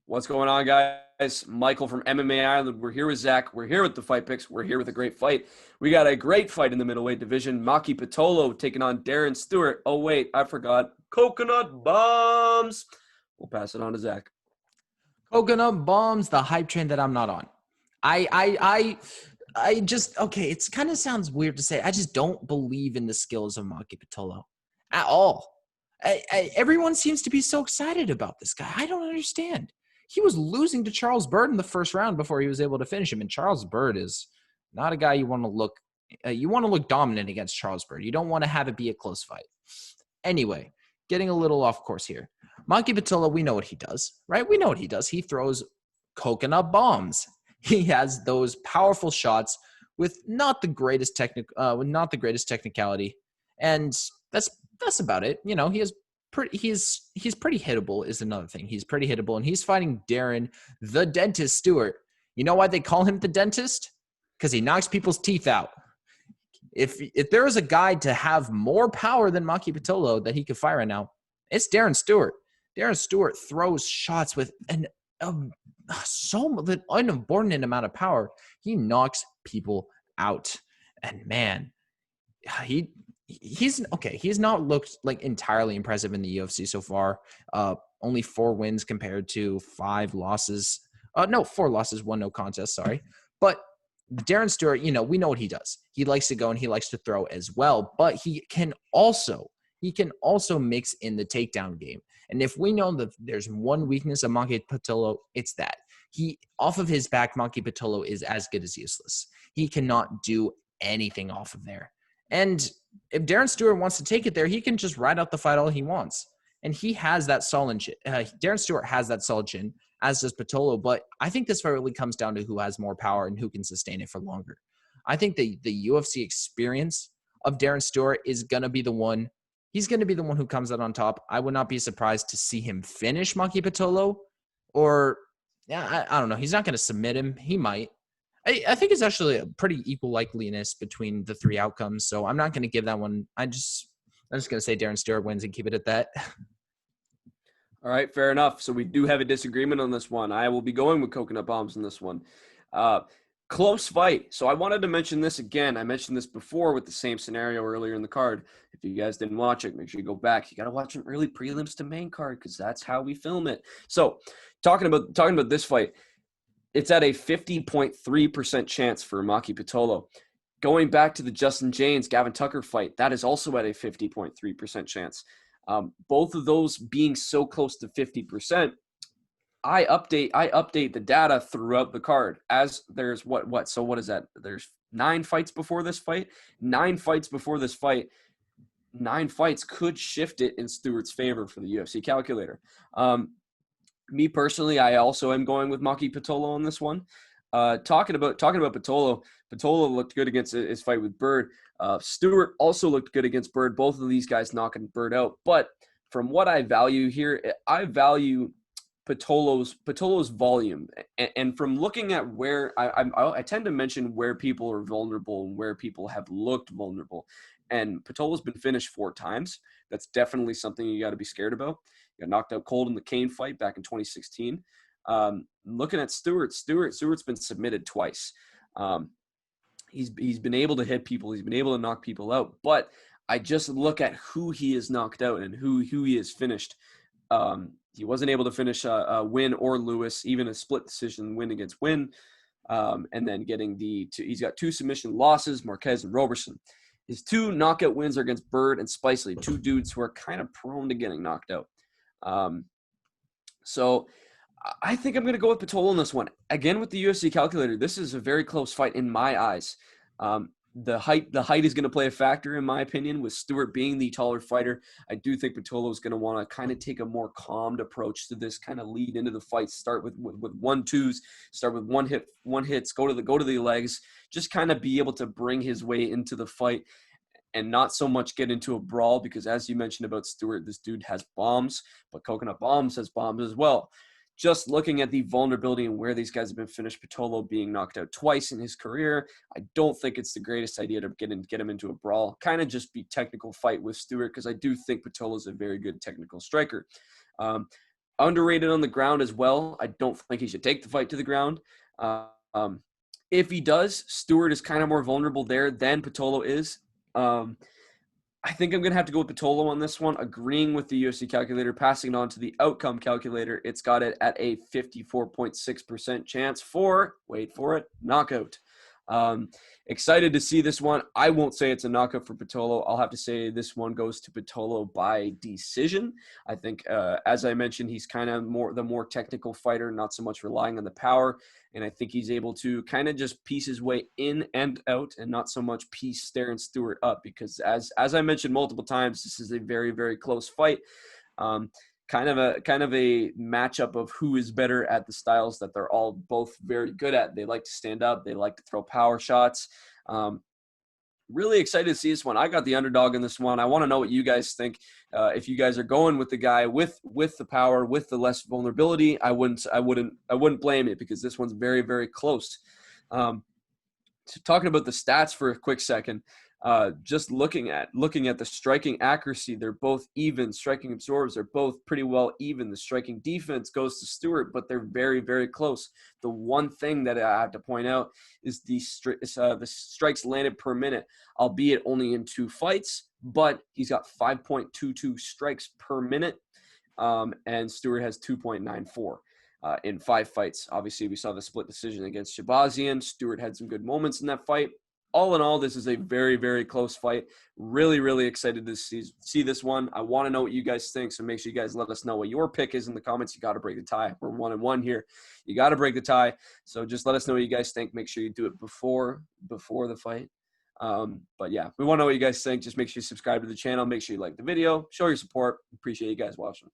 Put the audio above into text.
What's going on, guys? Michael from MMA Island. We're here with Zach. We're here with the fight picks. We're here with a great fight. We got a great fight in the middleweight division. Maki Pitolo taking on Darren Stewart. Oh, wait, I forgot. Coconut Bombz. We'll pass it on to Zach. Coconut Bombz, the hype train that I'm not on. I just okay. It's kind of sounds weird to say. I just don't believe in the skills of Maki Pitolo at all. Everyone seems to be so excited about this guy. I don't understand. He was losing to Charles Byrd in the first round before he was able to finish him, and Charles Byrd is not a guy you want to look. You want to look dominant against Charles Byrd. You don't want to have it be a close fight. Anyway, getting a little off course here. Maki Pitolo, we know what he does, right? We know what he does. He throws coconut bombs. He has those powerful shots with not the greatest technicality, and that's about it. You know, he's pretty hittable is another thing. He's pretty hittable, and he's fighting Darren the Dentist Stewart. You know why they call him the Dentist? Because he knocks people's teeth out. If there is a guy to have more power than Maki Pitolo that he could fight right now, it's Darren Stewart. Darren Stewart throws shots with an inordinate amount of power. He knocks people out, and man, he's okay. He's not looked like entirely impressive in the UFC so far. Only 4 wins compared to 5 losses. 4 losses, 1 no contest. Sorry, but Darren Stewart, you know, we know what he does. He likes to go and he likes to throw as well, but he can also mix in the takedown game. And if we know that there's one weakness of Maki Pitolo, it's that. Off of his back, Maki Pitolo is as good as useless. He cannot do anything off of there. And if Darren Stewart wants to take it there, he can just ride out the fight all he wants. And he has that solid chin. Darren Stewart has that solid chin, as does Pitolo. But I think this fight really comes down to who has more power and who can sustain it for longer. I think the UFC experience of Darren Stewart is going to be the one. He's going to be the one who comes out on top. I would not be surprised to see him finish Maki Pitolo. Or, yeah, I don't know. He's not going to submit him. He might. I think it's actually a pretty equal likeliness between the 3 outcomes. So I'm not going to give that one. I'm just going to say Darren Stewart wins and keep it at that. All right, fair enough. So we do have a disagreement on this one. I will be going with Coconut Bombz in this one. Close fight. So I wanted to mention this again. I mentioned this before with the same scenario earlier in the card. If you guys didn't watch it, make sure you go back. You got to watch an early prelims to main card because that's how we film it. So talking about this fight, it's at a 50.3% chance for Maki Pitolo. Going back to the Justin James, Gavin Tucker fight, that is also at a 50.3% chance. Both of those being so close to 50%, I update the data throughout the card as there's what so what is that? There's 9 fights before this fight. 9 fights before this fight. 9 fights could shift it in Stewart's favor for the UFC calculator. Me personally, I also am going with Maki Pitolo on this one. Talking about Pitolo looked good against his fight with Byrd. Stewart also looked good against Byrd. Both of these guys knocking Byrd out. But from what I value here, I value Pitolo's volume, and from looking at where I tend to mention where people are vulnerable and where people have looked vulnerable, and Pitolo's been finished 4 times. That's definitely something you got to be scared about. He got knocked out cold in the Kane fight back in 2016. Looking at Stewart's been submitted twice. He's been able to hit people. He's been able to knock people out. But I just look at who he has knocked out and who he has finished. He wasn't able to finish Win or Lewis, even a split decision win against Win. And then getting he's got 2 submission losses, Marquez and Roberson. His 2 knockout wins are against Byrd and Spicely, 2 dudes who are kind of prone to getting knocked out. So I think I'm going to go with Pitolo in this one. Again, with the UFC calculator, this is a very close fight in my eyes. The height is going to play a factor, in my opinion, with Stewart being the taller fighter. I do think Pitolo is going to want to kind of take a more calmed approach to this, kind of lead into the fight, start with 1-2s, start with one hits, go to the legs, just kind of be able to bring his way into the fight and not so much get into a brawl because, as you mentioned about Stewart, this dude has bombs, but Coconut Bombz has bombs as well. Just looking at the vulnerability and where these guys have been finished, Pitolo being knocked out twice in his career, I don't think it's the greatest idea to get him into a brawl. Kind of just be technical fight with Stewart because I do think Pitolo is a very good technical striker. Underrated on the ground as well. I don't think he should take the fight to the ground. Um, if he does, Stewart is kind of more vulnerable there than Pitolo is. I think I'm going to have to go with Pitolo on this one, agreeing with the UFC calculator, passing it on to the outcome calculator. It's got it at a 54.6% chance for, wait for it, knockout. Excited to see this one. I won't say it's a knockout for Pitolo. I'll have to say this one goes to Pitolo by decision. I think, as I mentioned, he's kind of the more technical fighter, not so much relying on the power. And I think he's able to kind of just piece his way in and out, and not so much piece Darren Stewart up. Because as I mentioned multiple times, this is a very, very close fight. Kind of a matchup of who is better at the styles that they're all both very good at. They like to stand up. They like to throw power shots. Really excited to see this one. I got the underdog in this one. I want to know what you guys think. If you guys are going with the guy with the power, with the less vulnerability, I wouldn't blame it, because this one's very, very close. So talking about the stats for a quick second, just looking at the striking accuracy, they're both even. Striking absorbs, they're both pretty well even. The striking defense goes to Stewart, but they're very, very close. The one thing that I have to point out is the strikes landed per minute, albeit only in 2 fights, but he's got 5.22 strikes per minute, and Stewart has 2.94. In 5 fights. Obviously, we saw the split decision against Shabazian. Stewart had some good moments in that fight. All in all, this is a very, very close fight. Really, really excited to see this one. I want to know what you guys think, so make sure you guys let us know what your pick is in the comments. You got to break the tie. We're 1-1 here. You got to break the tie. So just let us know what you guys think. Make sure you do it before the fight. But yeah, we want to know what you guys think. Just make sure you subscribe to the channel. Make sure you like the video. Show your support. Appreciate you guys watching.